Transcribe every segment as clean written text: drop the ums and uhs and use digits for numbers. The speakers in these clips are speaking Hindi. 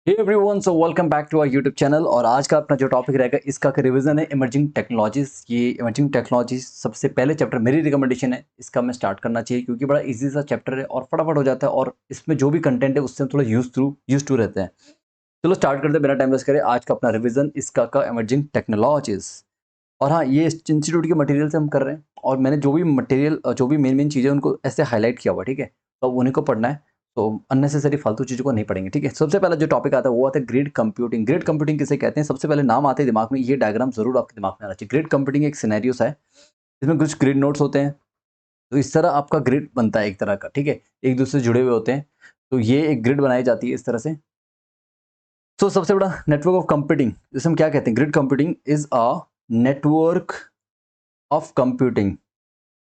Hey everyone, so welcome back to our YouTube channel. और आज का अपना जो टॉपिक रहेगा इसका रिवीजन है इमर्जिंग टेक्नोलॉजीज। ये इमर्जिंग टेक्नोलॉजीज सबसे पहले चैप्टर मेरी रिकमेंडेशन है इसका मैं स्टार्ट करना चाहिए, क्योंकि बड़ा इजी सा चैप्टर है और फटाफट हो जाता है और इसमें जो भी कंटेंट है उससे हम थोड़ा यूज टू रहते हैं। चलो स्टार्ट करते हैं बिना टाइम वेस्ट करें आज का अपना रिवीजन इसका का इमर्जिंग टेक्नोलॉजीज। और हाँ, ये इंस्टीट्यूट के मटेरियल से हम कर रहे हैं और मैंने जो भी मटेरियल जो भी मेन मेन चीज़ें उनको ऐसे हाईलाइट किया हुआ, ठीक है। तो उन्हीं को पढ़ना है, तो अननेसेसरी फालतू चीज़ों को नहीं पढ़ेंगे, ठीक है। सबसे पहला जो टॉपिक आता है वो आता है ग्रिड कंप्यूटिंग। ग्रिड कंप्यूटिंग किसे कहते हैं? सबसे पहले नाम आते हैं दिमाग में, ये डायग्राम जरूर आपके दिमाग में आना चाहिए। ग्रिड कंप्यूटिंग एक सिनेरियोस है, इसमें कुछ ग्रिड नोड्स होते हैं। तो इस तरह आपका ग्रिड बनता है एक तरह का, ठीक है, एक दूसरे से जुड़े हुए होते हैं। तो ये एक ग्रिड बनाई जाती है इस तरह से। तो सबसे बड़ा नेटवर्क ऑफ कंप्यूटिंग, जिसे हम क्या कहते हैं? Grid computing is a network of computing,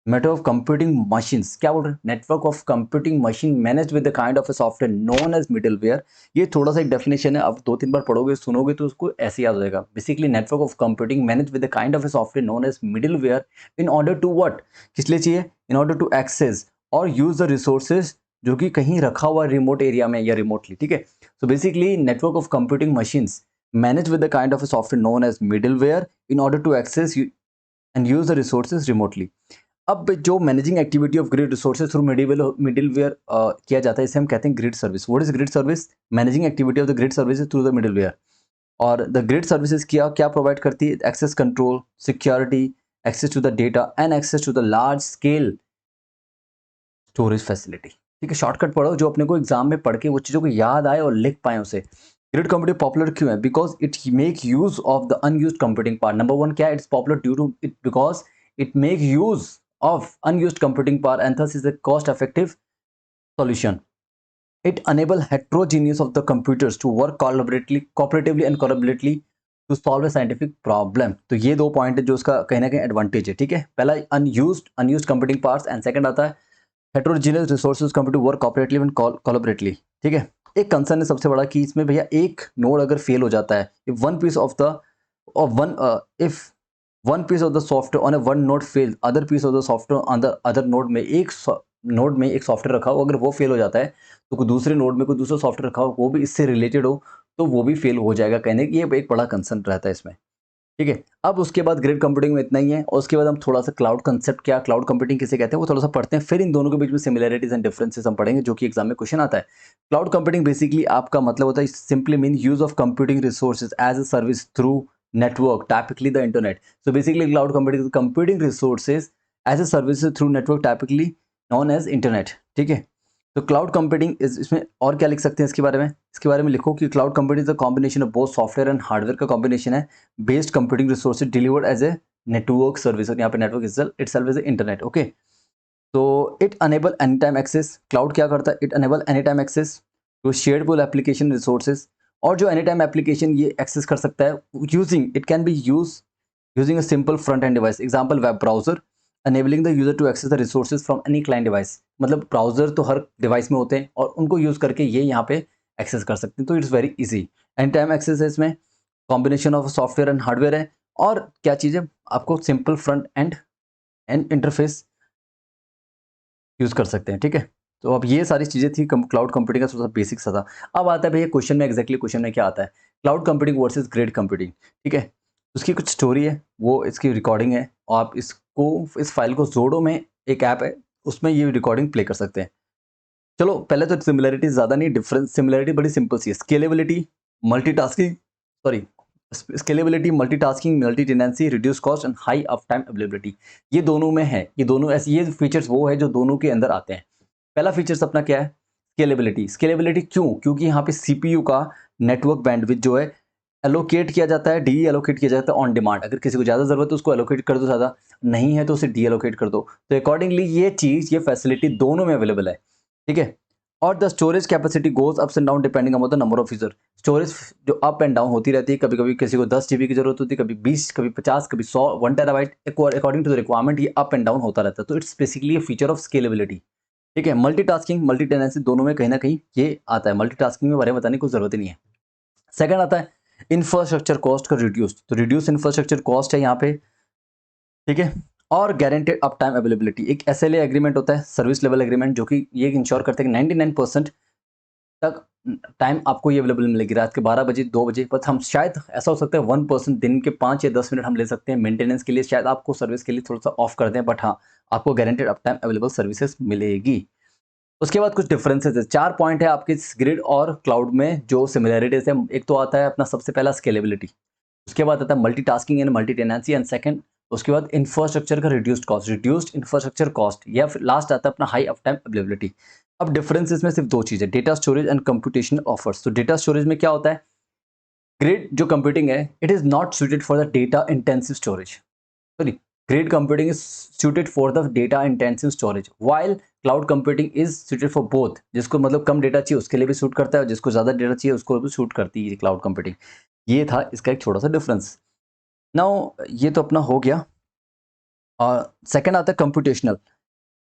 network of computing machines. क्या बोल रहे हैं? Network of computing machine manage with the kind of a software known as middleware. ये थोड़ा सा एक डेफिनेशन है, अब दो तीन बार पढ़ोगे सुनोगे तो उसको ऐसे याद हो जाएगा। Basically network of computing manage with the kind of a software known as middleware in order to what, किस लिए चाहिए? इन ऑर्डर टू एक्सेस और यूज द रिसोर्सेज जो कि कहीं रखा हुआ रिमोट एरिया में या रिमोटली, ठीक है। So basically network of computing machines manage with the kind of a software known as middleware in order to access and use the resources remotely. अब जो managing activity of grid resources through middleware किया जाता है, इसे हम कहते हैं grid service. What is grid service? Managing activity of the grid services through the middleware. और द ग्रिड सर्विसेज क्या क्या प्रोवाइड करती है? Access control, security, access to the data and access to the large scale storage facility. ठीक है, शॉर्टकट पढ़ो जो अपने को एग्जाम में पढ़ के वो चीज़ों को याद आए और लिख पाए उसे। ग्रिड कंप्यूटिंग पॉपुलर क्यों है? Because it make use of the unused computing power. Number one क्या है? It's popular due to it because it make use of unused computing power and thus is a cost effective solution. It enable heterogeneous of the computers to work cooperatively and collaboratively to solve a scientific problem. तो ये दो पॉइंट है जो उसका कहीं ना कहीं एडवांटेज है, ठीक है। पहला unused computing powers and second आता है heterogeneous resources computer work cooperatively and collaboratively, ठीक है। एक कंसर्न है सबसे बड़ा कि इसमें भैया एक नोड अगर फेल हो जाता है, if one piece of the of one if one piece of the software on a one node fails, other piece of the software on the other node में एक नोड में एक सॉफ्टवेयर रखा हो, अगर वो फेल हो जाता है तो कोई दूसरे नोड में कोई दूसरा सॉफ्टवेयर रखा हो वो भी इससे रिलेटेड हो तो वो भी फेल हो जाएगा। कहने की ये एक बड़ा कंसर्न रहता है इसमें, ठीक है। अब उसके बाद ग्रिड कंप्यूटिंग में इतना ही है और उसके बाद हम थोड़ा सा क्लाउड कंसेप्ट, क्या क्लाउड कंप्यूटिंग किसे कहते हैं वो थोड़ा सा पढ़ते हैं, फिर इन दोनों के बीच में सिमिलरिटीज एंड डिफरेंसेस हम पढ़ेंगे जो कि एग्जाम में क्वेश्चन आता है। क्लाउड कंप्यूटिंग बेसिकली आपका मतलब होता है simply mean use of computing resources as a service through network, typically the internet. So basically cloud computing is computing resources as a service through network, typically known as internet, ठीक है। तो क्लाउड कंप्यूटिंग इस इसमें और क्या लिख सकते हैं इसके बारे में? इसके बारे में लिखो कि cloud computing is a combination of both software and hardware का कॉम्बिनेशन है, based computing resources delivered as a network service. यहाँ पे network itself is internet, okay. तो it enable any time access. Cloud क्या करता है? It enable any time access to shared pool application resources. और जो एनी टाइम एप्लीकेशन ये एक्सेस कर सकता है using, it can be using a simple front and device, example web browser, enabling the user to access the resources from any client device। मतलब ब्राउजर तो हर डिवाइस में होते हैं और उनको यूज करके ये यहाँ पे एक्सेस कर सकते हैं, तो it's very easy. Any time access है इसमें, combination of software and hardware है। और क्या चीज़ है? आपको simple front end interface use कर सकते हैं, ठीक है। तो अब ये सारी चीजें थी क्लाउड कंप्यूटिंग का थोड़ा सा बेसिक सा था। अब आता है भैया क्वेश्चन में, एग्जैक्टली क्वेश्चन में क्या आता है? Cloud computing versus grid computing, ठीक है। उसकी कुछ स्टोरी है, वो इसकी रिकॉर्डिंग है और आप इसको इस फाइल को जोड़ो में एक ऐप है उसमें ये रिकॉर्डिंग प्ले कर सकते हैं। चलो पहले तो सिमिलरिटी ज्यादा नहीं, डिफरेंस सिमिलरिटी बड़ी सिंपल सी है। Scalability, multitasking, sorry, scalability, multitasking, multi tenancy, reduce cost and high up time availability, ये दोनों में है। ये दोनों ऐसे ये फीचर्स वो है जो दोनों के अंदर आते हैं। पहला फीचर्स अपना क्या है? स्केलेबिलिटी। स्केलेबिलिटी क्यों? क्योंकि यहाँ पे सीपीयू का नेटवर्क बैंडविड्थ जो है एलोकेट किया जाता है, डी एलोकेट किया जाता है ऑन डिमांड। अगर किसी को ज़्यादा ज़रूरत है उसको एलोकेट कर दो, ज़्यादा नहीं है तो उसे डी एलोकेट कर दो। तो अकॉर्डिंगली ये चीज़, ये फैसिलिटी दोनों में अवेलेबल है, ठीक है। और the storage capacity goes ups and down depending upon the number of user. Storage जो अप एंड डाउन होती रहती है, कभी कभी किसी को 10 GB की जरूरत होती है, कभी 20, कभी 50, कभी 100, 1 TB, according to the requirement ये अप एंड डाउन होता रहता है। तो it's basically feature of scalability, ठीक है। मल्टीटास्किंग, मल्टी टेनेंसी दोनों में कहीं ना कहीं ये आता है। मल्टीटास्किंग में बारे में बताने की कोई जरूरत ही नहीं है। सेकंड आता है इंफ्रास्ट्रक्चर कॉस्ट का रिड्यूस। तो रिड्यूस इंफ्रास्ट्रक्चर कॉस्ट है यहाँ पे, ठीक है। और गारंटेड अप टाइम अवेलेबिलिटी, एक SLA एग्रीमेंट होता है, सर्विस लेवल एग्रीमेंट, जो कि ये इंश्योर करते हैं कि 99% तक टाइम आपको ये अवेलेबल मिलेगी, रात के 12 बजे 2 बजे। बस हम शायद ऐसा हो सकता है 1% दिन के 5 या 10 मिनट हम ले सकते हैं मेंटेनेंस के लिए, शायद आपको सर्विस के लिए थोड़ा सा ऑफ कर दें, बट हाँ आपको guaranteed up time available services मिलेगी। उसके बाद कुछ डिफरेंसेस है, 4 पॉइंट है आपके ग्रिड और क्लाउड में जो सिमिलरिटीज है। एक तो आता है अपना सबसे पहला स्केलेबिलिटी, उसके बाद आता है multitasking and multi tenancy, and second उसके बाद इंफ्रास्ट्रक्चर का रिड्यूस्ड इंफ्रास्ट्रक्चर कॉस्ट, या फिर लास्ट आता है अपना हाई अप टाइम अवेलेबिलिटी। अब डिफरेंसेस में सिर्फ 2 चीज़ है, data storage and computational offers. तो डेटा स्टोरेज में क्या होता है, ग्रिड जो कंप्यूटिंग है it is not suited for the data intensive storage, sorry, grid computing is suited for the data intensive storage while cloud computing is suited for both। जिसको मतलब कम डेटा चाहिए उसके लिए भी सूट करता है और जिसको ज़्यादा डेटा चाहिए उसको भी सूट करती है क्लाउड कंप्यूटिंग। ये था इसका एक छोटा सा डिफरेंस। नाउ ये तो अपना हो गया। और सेकंड आता है कंप्यूटेशनल।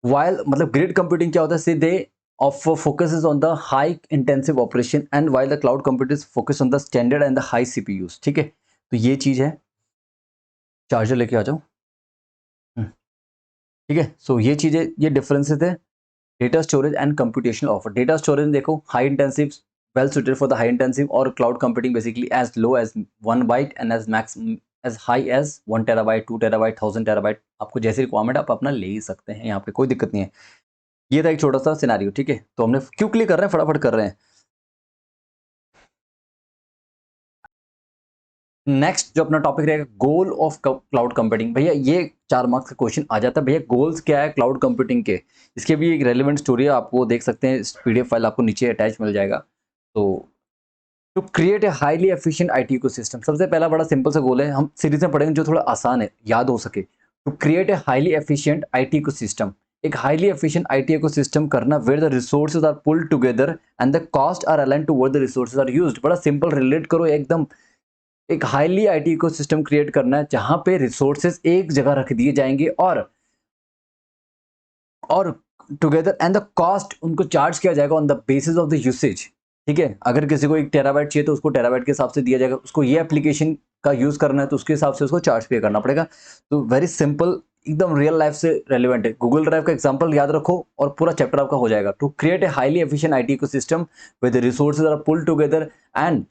वाइल मतलब ग्रिड कंप्यूटिंग क्या होता है, सीधे of focuses on the high intensive operation, and while the cloud computing focus on the standard and the high CPUs. ठीक है, तो ये चीज़ है। चार्जर लेके आ जाओ। ठीक है, सो ये चीज़ें, ये डिफरेंसेस है data storage and computational offer. Data storage देखो high intensive, well suited for the high intensive, और cloud computing basically as low as 1 byte and as max as high as 1 terabyte 2 terabyte 1000 terabyte. आपको जैसी रिक्वायरमेंट आप अपना ले ही सकते हैं, यहाँ पे कोई दिक्कत नहीं है। ये था एक छोटा सा सिनेरियो। ठीक है, तो हमने क्विकली कर रहे हैं, फटाफट कर रहे हैं। नेक्स्ट जो अपना टॉपिक रहेगा गोल ऑफ क्लाउड कंप्यूटिंग। भैया ये 4 मार्क्स का क्वेश्चन आ जाता है, भैया गोल्स क्या है क्लाउड कंप्यूटिंग के। इसके भी एक रेलिवेंट स्टोरी है, आप वो देख सकते हैं, पीडीएफ फाइल आपको नीचे अटैच मिल जाएगा। तो to create a highly efficient IT ecosystem, सबसे पहला बड़ा सिंपल सा गोल है, हम सीरीज में पढ़ेंगे जो थोड़ा आसान है याद हो सके। To create a highly efficient IT ecosystem, एक हाईली एफिशिएंट आईटी इकोसिस्टम करना where the resources are pulled together and the cost are aligned toward the resources are used. बड़ा सिंपल, रिलेट करो एकदम। एक हाईली आईटी इकोसिस्टम क्रिएट करना है जहां पे रिसोर्सेज एक जगह रख दिए जाएंगे और टुगेदर एंड द कॉस्ट उनको चार्ज किया जाएगा on the basis of the usage. ठीक है, अगर किसी को 1 टेराबाइट चाहिए तो उसको टेराबाइट के हिसाब से दिया जाएगा, उसको ये एप्लीकेशन का यूज करना है तो उसके हिसाब से उसको चार्ज पे करना पड़ेगा। तो वेरी सिंपल, एकदम रियल लाइफ से रेलिवेंट है। गूगल ड्राइव का एग्जांपल याद रखो और पूरा चैप्टर आपका हो जाएगा। To create a highly efficient IT ecosystem with the resources are pulled together and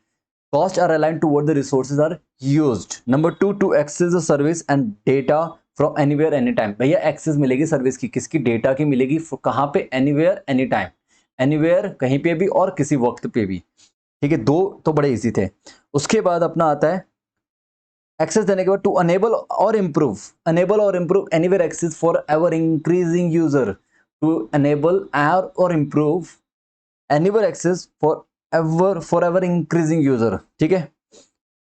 costs are aligned toward the resources are used। Number 2, to access the service and data from anywhere anytime। भैया एक्सेस मिलेगी सर्विस की, किसकी, डेटा की मिलेगी, कहाँ पे, एनीवेयर एनी टाइम, एनीवेयर कहीं पे भी और किसी वक्त पे भी। ठीक है, 2 तो बड़े इजी थे। उसके बाद अपना आता है एक्सेस देने के बाद टू अनेबल और improve anywhere access for ever increasing user. To enable और improve anywhere access for ever increasing user. ठीक है,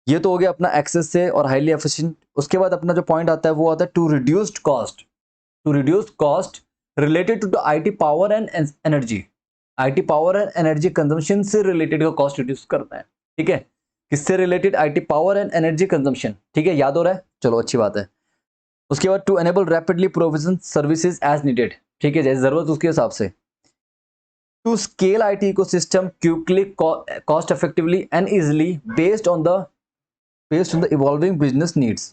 ये तो हो गया अपना एक्सेस से और हाईली एफिशिएंट। उसके बाद अपना जो पॉइंट आता है वो आता है to reduce cost related to the IT power and energy. IT power and energy consumption से रिलेटेड का कॉस्ट रिड्यूस करना है। ठीक है, किससे related, IT power and energy consumption. ठीक है, याद हो रहा है, चलो अच्छी बात है। उसके बाद to enable rapidly provision services as needed. ठीक है, जैसे जरूरत उसके हिसाब से। To scale IT ecosystem quickly, cost effectively and easily based on the evolving business needs।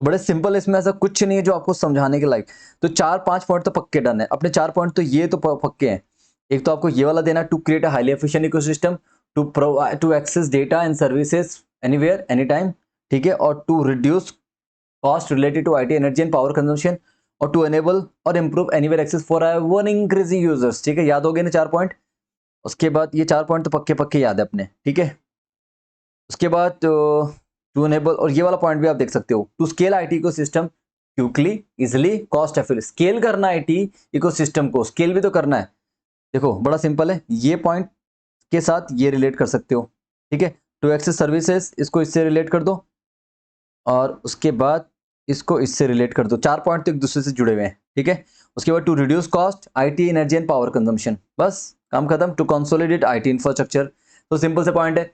बड़े सिंपल, इसमें ऐसा कुछ नहीं है जो आपको समझाने के लायक। तो 4-5 पॉइंट तो पक्के डन है अपने। 4 पॉइंट तो ये तो पक्के हैं। एक तो आपको ये वाला देना, to create a highly efficient ecosystem, to access data and services anywhere any time. ठीक है, और to reduce cost related to IT energy and power consumption, और टू एनेबल और improve anywhere access for one increasing users. ठीक है, याद हो गए ना 4 पॉइंट। उसके बाद ये 4 पॉइंट तो पक्के पक्के याद है अपने। ठीक है, उसके बाद टू एनेबल, और ये वाला पॉइंट भी आप देख सकते हो, to scale IT ecosystem quickly easily cost efficient. Scale करना आईटी इकोसिस्टम को, स्केल भी तो करना है। देखो बड़ा सिंपल है, ये पॉइंट के साथ ये रिलेट कर सकते हो। ठीक है, टू एक्सेस सर्विसेज, इसको इससे रिलेट कर दो, और उसके बाद इसको इससे रिलेट कर दो। 4 पॉइंट तो एक दूसरे से जुड़े हुए हैं। ठीक है, उसके बाद to reduce cost, IT energy and power consumption, बस काम खत्म। टू कंसोलिडेट आईटी इंफ्रास्ट्रक्चर, तो सिंपल से पॉइंट है,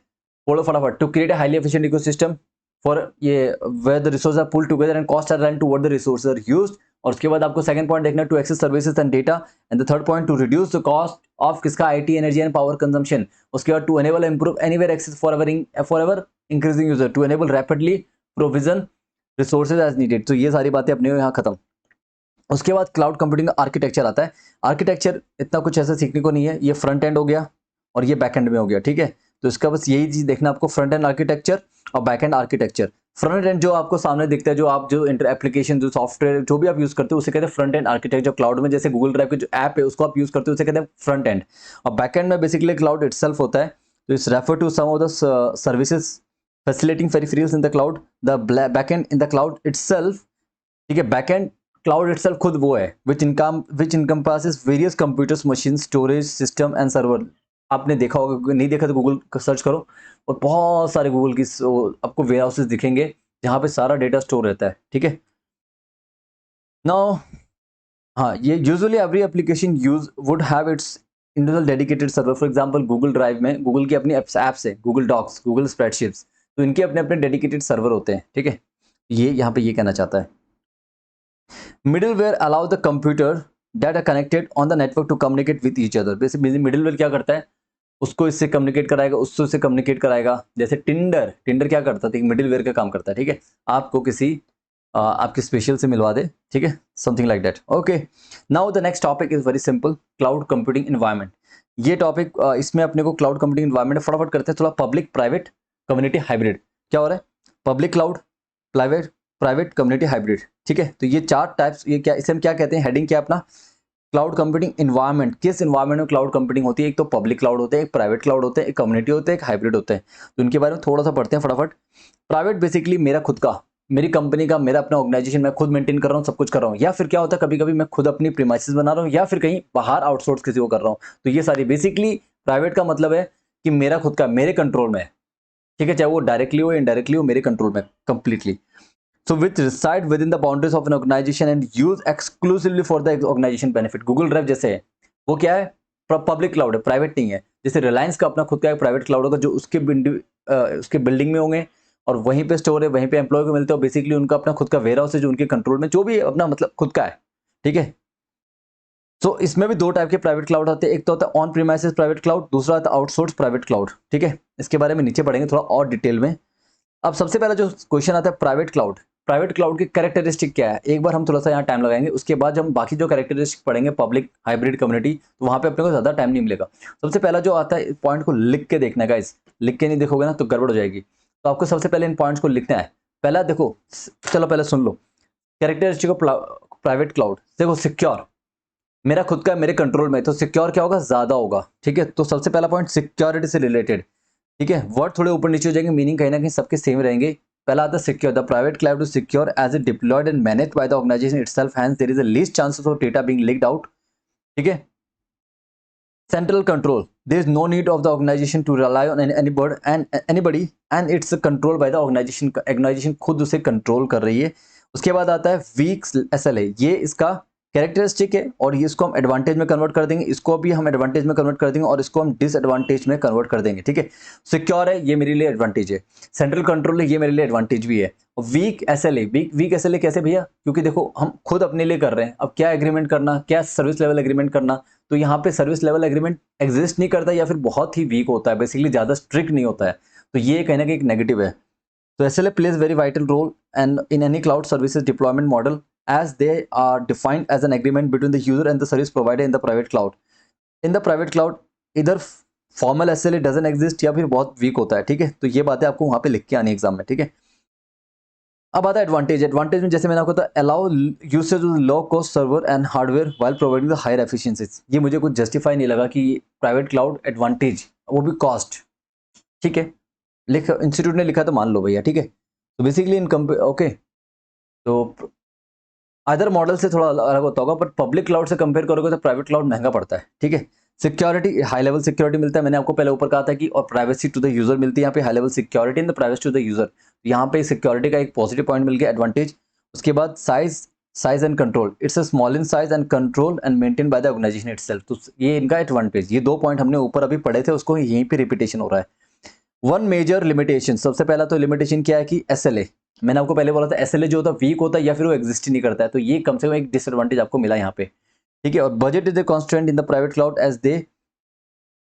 बोलो फटाफट। To create a highly efficient ecosystem for ये where the resources are pulled together and cost are aligned to what the resources are used. और उसके बाद आपको सेकंड पॉइंट देखना, to access services and data, and the third point to reduce the cost of किसका, IT energy and power consumption. उसके बाद to enable improve anywhere access for ever increasing user, to enable rapidly provision resources as needed. तो ये सारी बातें अपने यहाँ खत्म। उसके बाद क्लाउड कंप्यूटिंग का आर्किटेक्चर आता है। आर्किटेक्चर इतना कुछ ऐसा सीखने को नहीं है, ये फ्रंट एंड हो गया, और ये बैक एंड में हो गया, ठीक है। तो इसका बस यही चीज देखना आपको, फ्रंट एंड आर्किटेक्चर और back and architecture. Front end जो आपको सामने दिखता है, जो आप जो इंटर एप्लीकेशन जो सॉफ्टवेयर जो भी आप यूज करते हो उसे कहते हैं फ्रंट एंड आर्किटेक्चर। क्लाउड में जैसे गूगल ड्राइव के जो ऐप है उसको आप यूज करते हो उसे कहते हैं फ्रंट एंड। और बैक एंड में बेसिकली क्लाउड इटसेल्फ होता है। तो it's refer to some of the services facilitating peripherals in the cloud, the back end in the cloud itself, ठीक है। बैक एंड क्लाउड इटसेल्फ खुद वो है which encompasses various computers, machine, storage system and server. आपने देखा होगा, नहीं देखा तो गूगल सर्च करो और बहुत सारे गूगल की आपको वेयर हाउसेज दिखेंगे जहाँ पे सारा डेटा स्टोर रहता है, ठीक है। नाउ हाँ, ये usually every application use would have it's individual dedicated server. For example Google drive में गूगल की अपनी ऐप्स है, गूगल डॉक्स, गूगल स्प्रेडशीट्स, तो इनके अपने अपने डेडिकेटेड सर्वर होते हैं, ठीक है। ये यहाँ पे ये कहना चाहता है। Middleware allow the computer that are connected on the network to communicate with each other. Basically middleware क्या करता है, उसको इससे कम्युनिकेट कराएगा, उससे उससे कम्युनिकेट कराएगा। जैसे टिंडर क्या करता है, मिडिलवेयर का काम करता है, ठीक है। आपको किसी आपके स्पेशल से मिलवा दे, ठीक है, something like that. Okay, now the next topic is very simple, cloud computing environment. ये टॉपिक इसमें अपने को क्लाउड कंप्यूटिंग एनवायरनमेंट फटाफट करते हैं थोड़ा। पब्लिक प्राइवेट कम्युनिटी हाइब्रिड क्या हो रहा है, public cloud, private community hybrid, ठीक है। तो ये चार टाइप्स, ये क्या, इसे हम क्या कहते हैं, हेडिंग क्या अपना, क्लाउड कंप्यूटिंग एनवायरनमेंट। किस एनवायरनमेंट में क्लाउड कंप्यूटिंग होती है, एक तो पब्लिक क्लाउड होते हैं, एक प्राइवेट क्लाउड होते हैं, एक कम्युनिटी होते हैं, एक हाइब्रिड होते हैं। तो इनके बारे में थोड़ा सा पढ़ते हैं फटाफट। प्राइवेट बेसिकली मेरा खुद का, मेरी कंपनी का, मेरा अपना ऑर्गेनाइजेशन, मैं खुद मेंटेन कर रहा हूँ, सब कुछ कर रहा हूँ। या फिर क्या होता है, कभी कभी मैं खुद अपनी प्रीमाइसेस बना रहा हूँ या फिर कहीं बाहर आउटसोर्स किसी को कर रहा हूँ। तो ये सारी बेसिकली प्राइवेट का मतलब है कि मेरा खुद का, मेरे कंट्रोल में है, ठीक है, चाहे वो डायरेक्टली हो इनडायरेक्टली हो, मेरे कंट्रोल में completely. So which reside within the boundaries of an organization and use exclusively for the organization benefit। Google drive जैसे है वो क्या है, पब्लिक क्लाउड है, प्राइवेट नहीं है। जैसे रिलायंस का अपना खुद का एक प्राइवेट क्लाउड होगा जो उसके बिल्डिंग में होंगे और वहीं पे स्टोर है, वहीं पे एम्प्लॉय को मिलते हो। बेसिकली उनका अपना खुद का वेयर हाउस है जो उनके कंट्रोल में, जो भी अपना मतलब खुद का है, ठीक है। तो इसमें भी दो टाइप के प्राइवेट क्लाउड होते हैं, एक तो होता है ऑन प्रीमाइसेस प्राइवेट क्लाउड, दूसरा होता है आउटसोर्स प्राइवेट क्लाउड, ठीक है। इसके बारे में नीचे पढ़ेंगे थोड़ा और डिटेल में। अब सबसे पहला जो क्वेश्चन आता है प्राइवेट क्लाउड, प्राइवेट क्लाउड की कैरेक्टरिस्टिक क्या है, एक बार हम थोड़ा सा यहाँ टाइम लगाएंगे, उसके बाद जब हम बाकी जो कैरेक्टरिस्टिक पढ़ेंगे पब्लिक हाइब्रिड कम्युनिटी, तो वहाँ पे अपने को ज़्यादा टाइम नहीं मिलेगा। सबसे पहला जो आता है, पॉइंट को लिख के देखना है गाइस, लिख के नहीं देखोगे ना तो गड़बड़ हो जाएगी। तो आपको सबसे पहले इन पॉइंट्स को लिखना है। पहला देखो, चलो पहले सुन लो कैरेक्टरिस्टिक ऑफ प्राइवेट क्लाउड। देखो सिक्योर, मेरा खुद का, मेरे कंट्रोल में, तो सिक्योर क्या होगा, ज़्यादा होगा, ठीक है। तो सबसे पहला पॉइंट सिक्योरिटी से रिलेटेड, ठीक है। वर्ड थोड़े ऊपर नीचे हो जाएंगे, मीनिंग कहीं ना कहीं सबके सेम रहेंगे। पहला आता है secure, the private cloud is secure as a deployed and managed by the organization itself, hence there is a least chances of data being leaked out, ठीक है। Central control, there is no need of the organization to rely on anybody and it's control by the organization, organization खुद उसे कंट्रोल कर रही है। उसके बाद आता है वीक एसएलए, ये इसका कैरेक्टरिस्टिक है और ये इसको हम एडवांटेज में कन्वर्ट कर देंगे, इसको भी हम एडवांटेज में कन्वर्ट कर देंगे और इसको हम डिसएडवांटेज में कन्वर्ट कर देंगे, ठीक है। सिक्योर है, ये मेरे लिए एडवांटेज है। सेंट्रल कंट्रोल है, ये मेरे लिए एडवांटेज भी है। और वीक एसएलए, वीक एसएलए कैसे भैया, क्योंकि देखो हम खुद अपने लिए कर रहे हैं, अब क्या एग्रीमेंट करना, क्या सर्विस लेवल एग्रीमेंट करना, तो यहाँ पे सर्विस लेवल एग्रीमेंट एग्जिस्ट नहीं करता या फिर बहुत ही वीक होता है, बेसिकली ज़्यादा स्ट्रिक्ट नहीं होता है। तो ये कहीं ना कहीं एक नेगेटिव है। तो SLA plays very vital role and in any cloud services deployment model as they are defined as an agreement between the user and the service provider in the private cloud. In the private cloud, either formal SLA doesn't exist या फिर बहुत वीक होता है, ठीक है। तो ये बातें आपको वहाँ पे लिख के आनी एग्जाम में, ठीक है। अब आता है एडवांटेज। एडवांटेज में जैसे मैंने आपको बताया, allow usage of low cost server and hardware while providing the higher efficiencies. ये मुझे कुछ जस्टिफाई नहीं लगा कि प्राइवेट क्लाउड एडवांटेज, वो भी कॉस्ट, ठीक है। इंस्टीट्यूट ने लिखा तो मान लो भैया, ठीक है। तो बेसिकली इन ओके, तो अदर मॉडल से थोड़ा अलग होता होगा, बट पब्लिक क्लाउड से कंपेयर करोगे तो प्राइवेट क्लाउड महंगा पड़ता है, ठीक है। सिक्योरिटी, हाई लेवल सिक्योरिटी मिलता है, मैंने आपको पहले ऊपर कहा था कि, और प्राइवेसी टू द यूजर मिलती है यहाँ पे, high level security in the privacy to the user. यहाँ पे सिक्योरिटी का एक पॉजिटिव पॉइंट मिल गया, एडवांटेज। उसके बाद size and control, it's a small in size and control and maintain by the organization itself. तो ये इनका एडवांटेज। ये दो पॉइंट हमने ऊपर अभी पढ़े थे, उसको यहीं पे रिपीटेशन हो रहा है। वन मेजर लिमिटेशन, सबसे पहला तो लिमिटेशन क्या है कि एसएलए, मैंने आपको पहले बोला था एसएलए जो होता है वीक होता है या फिर वो एग्जिस्ट ही नहीं करता है, तो ये कम से कम एक डिसएडवांटेज आपको मिला यहाँ पे, ठीक है। और budget is the constant in the private cloud as they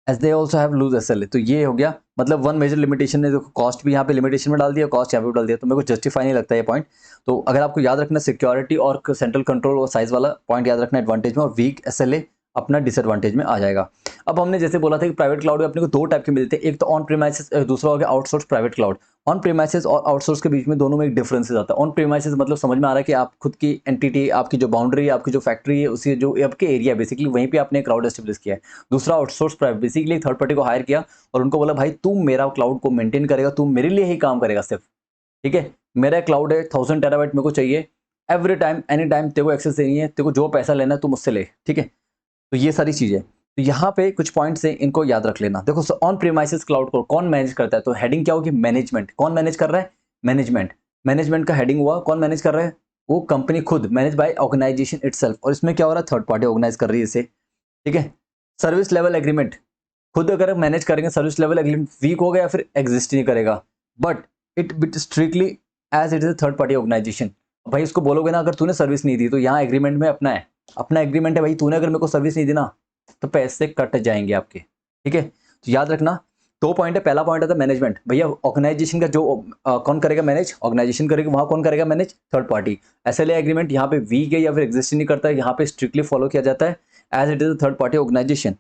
also have loose SLA. तो ये हो गया, मतलब वन मेजर लिमिटेशन ने, देखो कॉस्ट भी यहाँ पे लिमिटेशन में डाल दिया, कॉस्ट यहाँ पे डाल दिया, तो मेरे को जस्टिफाई नहीं लगता ये पॉइंट। तो अगर आपको याद रखना सिक्योरिटी और सेंट्रल कंट्रोल और साइज वाला पॉइंट याद रखना एडवांटेज में, और वीक एसएलए अपना डिसएडवांटेज में आ जाएगा। अब हमने जैसे बोला था कि प्राइवेट क्लाउड में अपने को दो टाइप के मिलते हैं, एक तो ऑन प्रीमाइसेस, दूसरा हो गया outsource private cloud. On premises और आउटसोर्स के बीच में दोनों में एक डिफरेंसेस आता है। ऑन प्रीमाइसेस मतलब समझ में आ रहा है कि आप खुद की एंटिटी, आपकी जो बाउंड्री है, आपकी जो फैक्ट्री है, उसी जो आपके एरिया बेसिकली वहीं पे आपने क्लाउड एस्टेब्लिश किया है। दूसरा outsource private, basically third party को हायर किया और उनको बोला भाई तू मेरा क्लाउड को मेंटेन करेगा, तू मेरे लिए ही काम करेगा सिर्फ, ठीक है। मेरा क्लाउड है 1000 टेराबाइट मेरे को चाहिए, एवरी टाइम एनी टाइम तेरे को एक्सेस देनी है, तेरे को जो पैसा लेना है तू मुझसे ले, ठीक है। तो ये सारी चीजें, तो यहाँ पे कुछ पॉइंट्स हैं, इनको याद रख लेना। देखो ऑन प्रीमाइसेस क्लाउड को कौन मैनेज करता है, तो हेडिंग क्या होगी, मैनेजमेंट। कौन मैनेज कर रहा है, मैनेजमेंट। मैनेजमेंट का हेडिंग हुआ, कौन मैनेज कर रहा है, वो कंपनी खुद, मैनेज बाय ऑर्गेनाइजेशन इटसेल्फ। और इसमें क्या हो रहा है, थर्ड पार्टी ऑर्गेनाइज कर रही है इसे, ठीक है। सर्विस लेवल एग्रीमेंट खुद अगर मैनेज करेंगे, सर्विस लेवल एग्रीमेंट वीक हो गया फिर एग्जिस्ट नहीं करेगा, but it bit strictly as it is third party organization. भाई इसको बोलोगे ना अगर तूने सर्विस नहीं दी, तो यहाँ एग्रीमेंट में अपना है, अपना एग्रीमेंट है भाई, तूने अगर मेरे को सर्विस नहीं दी ना तो पैसे कट जाएंगे आपके, ठीक है। तो याद रखना, दो पॉइंट है। पहला पॉइंट आता है मैनेजमेंट, भैया ऑर्गेनाइजेशन का जो कौन करेगा मैनेज, ऑर्गेनाइजेशन करेगा, वहां कौन करेगा manage, third party. SLA agreement यहाँ पे वीक है या फिर एग्जिस्ट नहीं करता है, यहाँ पे स्ट्रिक्टली फॉलो किया जाता है as it is third party organization.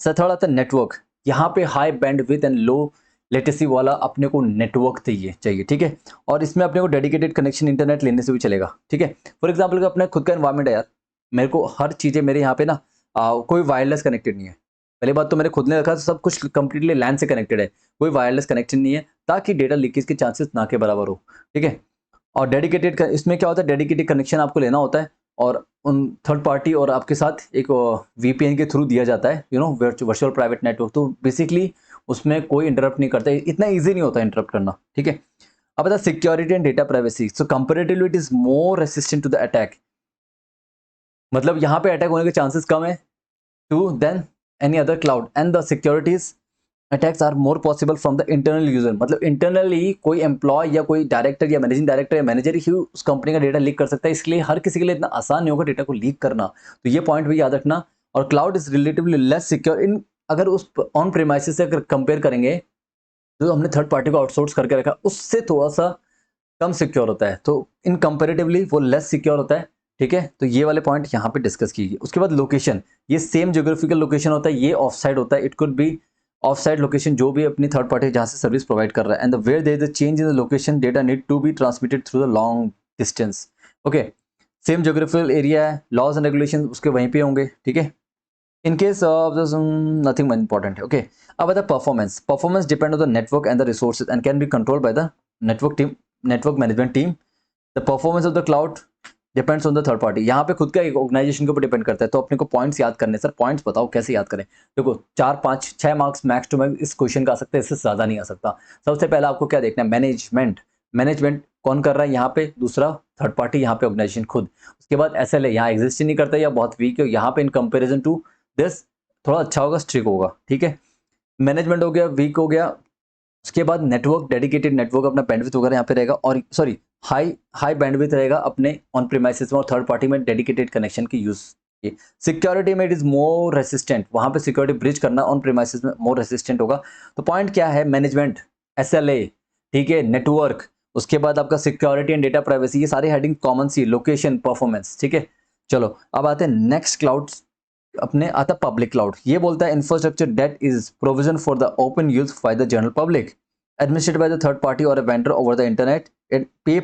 Third आता है नेटवर्क, यहाँ पे high bandwidth and low latency वाला अपने को नेटवर्क चाहिए, ठीक है। और इसमें अपने को डेडिकेटेड कनेक्शन इंटरनेट लेने से भी चलेगा, ठीक है। फॉर एग्जाम्पल अपना खुद का एनवायरमेंट है यार, मेरे को हर चीज़ें मेरे यहाँ पे ना कोई वायरलेस कनेक्टेड नहीं है। पहली बात तो मैंने खुद ने रखा, सब कुछ कंप्लीटली लैन से कनेक्टेड है, कोई वायरलेस कनेक्शन नहीं है, ताकि डेटा लीकेज के चांसेस ना के बराबर हो, ठीक है। और डेडिकेटेड, इसमें क्या होता है, डेडिकेटेड कनेक्शन आपको लेना होता है और उन थर्ड पार्टी और आपके साथ एक वीपीएन के थ्रू दिया जाता है, वर्चुअल प्राइवेट नेटवर्क। तो बेसिकली उसमें कोई इंटरप्ट नहीं करता, इतना ईजी नहीं होता इंटरप्ट करना, ठीक है। अब बता security and data privacy, so comparatively it is more resistant to the attack. मतलब यहाँ पे अटैक होने के चांसेस कम है to then any other cloud, and the securities attacks are more possible from the internal user. मतलब इंटरनली कोई एम्प्लॉय या कोई डायरेक्टर या मैनेजिंग डायरेक्टर या मैनेजर ही उस कंपनी का डेटा लीक कर सकता है, इसलिए हर किसी के लिए इतना आसान नहीं होगा डेटा को लीक करना, तो ये पॉइंट भी याद रखना। और cloud is relatively less secure इन, अगर उस ऑन प्रीमाइसेस से अगर कंपेयर करेंगे, जो हमने थर्ड पार्टी को आउटसोर्स करके रखा उससे थोड़ा सा कम सिक्योर होता है, तो इन कंपेरेटिवली वो लेस सिक्योर होता है, ठीक है। तो ये वाले पॉइंट यहाँ पे डिस्कस कीजिए। उसके बाद लोकेशन, ये सेम ज्योग्राफिकल लोकेशन होता है, ये ऑफ साइड होता है, it could be of side location जो भी अपनी थर्ड पार्टी जहाँ से सर्विस प्रोवाइड कर रहा है, and where there is a change in the location data need to be transmitted through the long distance, okay. Same geographical area है, लॉज एंड रेगुलेशन उसके वहीं पे होंगे, ठीक है। In case of nothing important है, ओके। अब आता है performance. Performance depend on the network and the resources and can be control by the network team, network management team. The performance of the cloud depends on the third party, यहाँ पे खुद का एक ऑर्गेनाइजेशन के ऊपर डिपेंड करता है। तो अपने को पॉइंट्स याद करने, सर पॉइंट्स बताओ कैसे याद करें। देखो 4 5 6 मार्क्स मैक्स टू मैक्स इस क्वेश्चन का आ सकता है, इससे ज़्यादा नहीं आ सकता। सबसे पहले आपको क्या देखना है, मैनेजमेंट। मैनेजमेंट कौन कर रहा है यहाँ पे, दूसरा थर्ड पार्टी, यहाँ पे ऑर्गेनाइजेशन खुद। उसके बाद एसएलए यहाँ एग्जिस्ट ही नहीं करता या बहुत वीक है, यहाँ पे इन कंपेरिजन टू दिस थोड़ा अच्छा होगा, स्ट्रिक होगा, ठीक है। मैनेजमेंट हो गया, वीक हो गया। उसके बाद नेटवर्क, डेडिकेटेड नेटवर्क अपना बैंडविड्थ वगैरह यहाँ पे रहेगा, और सॉरी हाई बैंडविड्थ रहेगा अपने ऑन प्रीमाइसेस में, और थर्ड पार्टी में डेडिकेटेड कनेक्शन की यूज। सिक्योरिटी में इट इज मोर रेसिस्टेंट, वहां पे सिक्योरिटी ब्रिज करना ऑन प्रीमाइसेस में मोर रेसिस्टेंट होगा। तो पॉइंट क्या है, मैनेजमेंट, एसएलए, ठीक है, नेटवर्क, उसके बाद आपका सिक्योरिटी एंड डेटा प्राइवेसी, ये सारी हेडिंग कॉमन सी, लोकेशन, परफॉर्मेंस, ठीक है। चलो अब आते हैं नेक्स्ट क्लाउड, अपने आता पब्लिक क्लाउड। ये बोलता है infrastructure that is provision for the open use by the general public, administrated by the third party और a vendor over the internet, pay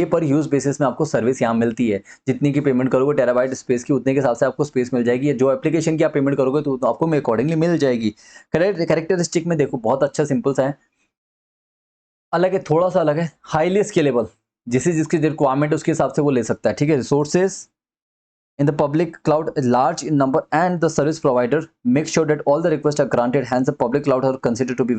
per use basis में आपको सर्विस यहाँ मिलती है। जितनी की पेमेंट करोगे टेराबाइट स्पेस की, उतने के हिसाब से आपको स्पेस मिल जाएगी। जो एप्लीकेशन की आप पेमेंट करोगे तो आपको अकॉर्डिंगली मिल जाएगी। कैरेक्टरिस्टिक में देखो बहुत अच्छा सिंपल सा है, अलग है, थोड़ा सा अलग है, हाईली स्केलेबल, जिसकी रिक्वायरमेंट उसके हिसाब से वो ले सकता है, ठीक है। Resources in the public cloud is large in number and the service provider make sure that all the requests are granted, hence the public cloud are considered to be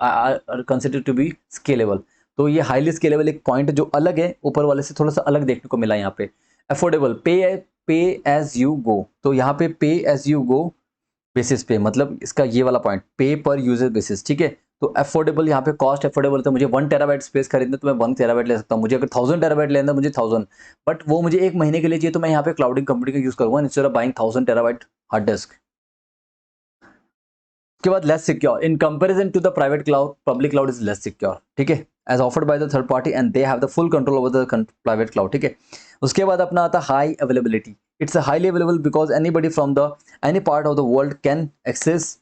are considered to be scalable। तो ये हाईली स्केलेबल एक पॉइंट जो अलग है, ऊपर वाले से थोड़ा सा अलग देखने को मिला यहाँ पे। अफोर्डेबल, पे एज यू गो, तो यहाँ पे पे एज यू गो बेसिस पे, मतलब इसका ये वाला पॉइंट पे पर यूजर बेसिस, ठीक है। तो अफोर्डेबल, यहाँ पे कॉस्ट अफोर्डेबल, तो मुझे 1 टेराबाइट स्पेस खरीदना तो मैं 1 टेराबाइट ले सकता हूँ, मुझे अगर 1000 टेराबाइट लेना मुझे 1000, बट वो मुझे एक महीने के लिए चाहिए, तो मैं यहाँ पे क्लाउडिंग कंपनी का यूज करूंगा instead of buying 1000 terabyte hard disk. उसके बाद less secure in comparison to the private cloud, public cloud is less secure, ठीक है, as offered by the third party and they have the full control over the private cloud, ठीक है। उसके बाद अपना आता high availability, It's a highly available because anybody from the any part of the world can access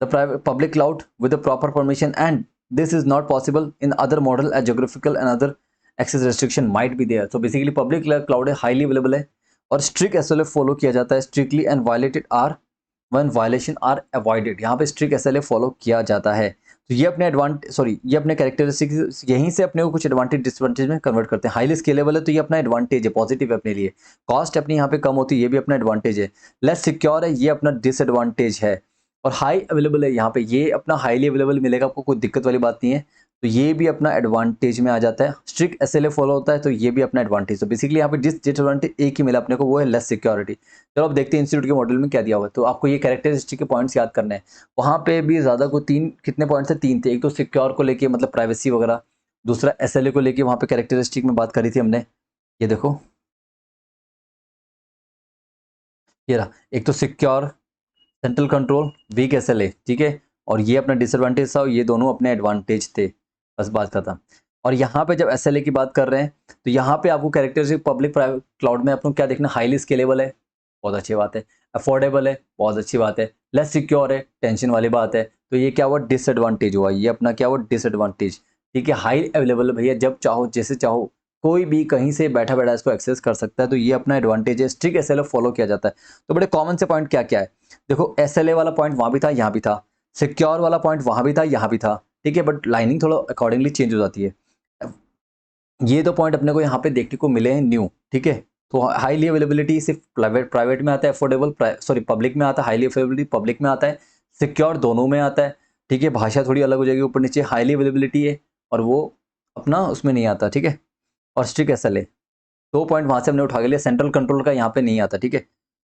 the private public cloud with the proper permission, and this is not possible in other model as geographical and other access restriction might be there. So basically public cloud है, highly available है और strict SLA फॉलो किया जाता है strictly and violated are when violation are avoided. यहाँ पे strict SLA फॉलो किया जाता है. तो ये अपने ये अपने कैरेक्टरिस्टिक्स यहीं से अपने को कुछ एडवांटेज डिसएडवांटेज में कन्वर्ट करते हैं. हाईली स्केलेबल है तो ये अपना एडवांटेज है, पॉजिटिव है अपने लिए. कॉस्ट अपनी यहाँ पे कम होती है, ये भी अपना एडवांटेज है. लेस सिक्योर है, ये अपना डिसएडवांटेज है. और हाई अवेलेबल है, यहाँ पे ये अपना हाईली अवेलेबल मिलेगा आपको, कोई दिक्कत वाली बात नहीं है. तो ये भी अपना एडवांटेज में आ जाता है. स्ट्रिक्ट एसएलए फॉलो होता है तो ये भी अपना एडवांटेज. तो बेसिकली यहाँ पे डिसएडवांटेज एक ही मिला अपने को, वो है लेस सिक्योरिटी. चलो अब देखते हैं इंस्टीट्यूट के मॉडल में क्या दिया हुआ है. तो आपको ये कैरेक्टरिस्टिक के पॉइंट्स याद करने हैं. वहाँ पे भी ज़्यादा को तीन कितने पॉइंट्स थे, तीन थे. एक तो सिक्योर को लेके मतलब प्राइवेसी वगैरह, दूसरा एसएलए को लेके वहाँ पे कैरेक्टरिस्टिक में बात करी थी हमने. ये देखो, ये रहा. एक तो secure, central control, weak SLA, ठीक है. और ये अपना डिसएडवांटेज था, ये दोनों अपने एडवांटेज थे. बस बात खत्म. और यहाँ पे जब एसएलए की बात कर रहे हैं तो यहाँ पे आपको कैरेक्टरिस्टिक पब्लिक प्राइवेट क्लाउड में आपको क्या देखना, हाईली स्केलेबल है, बहुत अच्छी बात है. अफोर्डेबल है, बहुत अच्छी बात है. लेस सिक्योर है, टेंशन वाली बात है. तो ये क्या हुआ, डिसएडवांटेज हुआ. ये अपना क्या हुआ, डिसएडवांटेज. ठीक है. हाई अवेलेबल भैया, जब चाहो जैसे चाहो कोई भी कहीं से बैठा बैठा इसको एक्सेस कर सकता है. तो ये अपना एडवांटेज है. स्ट्रिक्ट एसएलए फॉलो किया जाता है. तो बड़े कॉमन से पॉइंट क्या क्या है देखो, एसएलए वाला पॉइंट वहां भी था, यहाँ भी था. सिक्योर वाला पॉइंट वहां भी था, यहाँ भी था. ठीक है. बट लाइनिंग थोड़ा अकॉर्डिंगली चेंज हो जाती है. ये दो पॉइंट अपने को यहाँ पे देखने को मिले हैं न्यू. ठीक है. तो हाईली अवेलेबिलिटी सिर्फ प्राइवेट में आता है, अफोर्डेबल पब्लिक में आता है. हाईली अवेलेबिलिटी पब्लिक में आता है, सिक्योर दोनों में आता है. ठीक है. भाषा थोड़ी अलग हो जाएगी ऊपर नीचे. हाईली अवेलेबिलिटी है और वो अपना उसमें नहीं आता. ठीक है. और स्ट्रिक्ट एसएलए, दो पॉइंट वहां से हमने उठा के लिया. सेंट्रल कंट्रोल का यहाँ पे नहीं आता. ठीक है.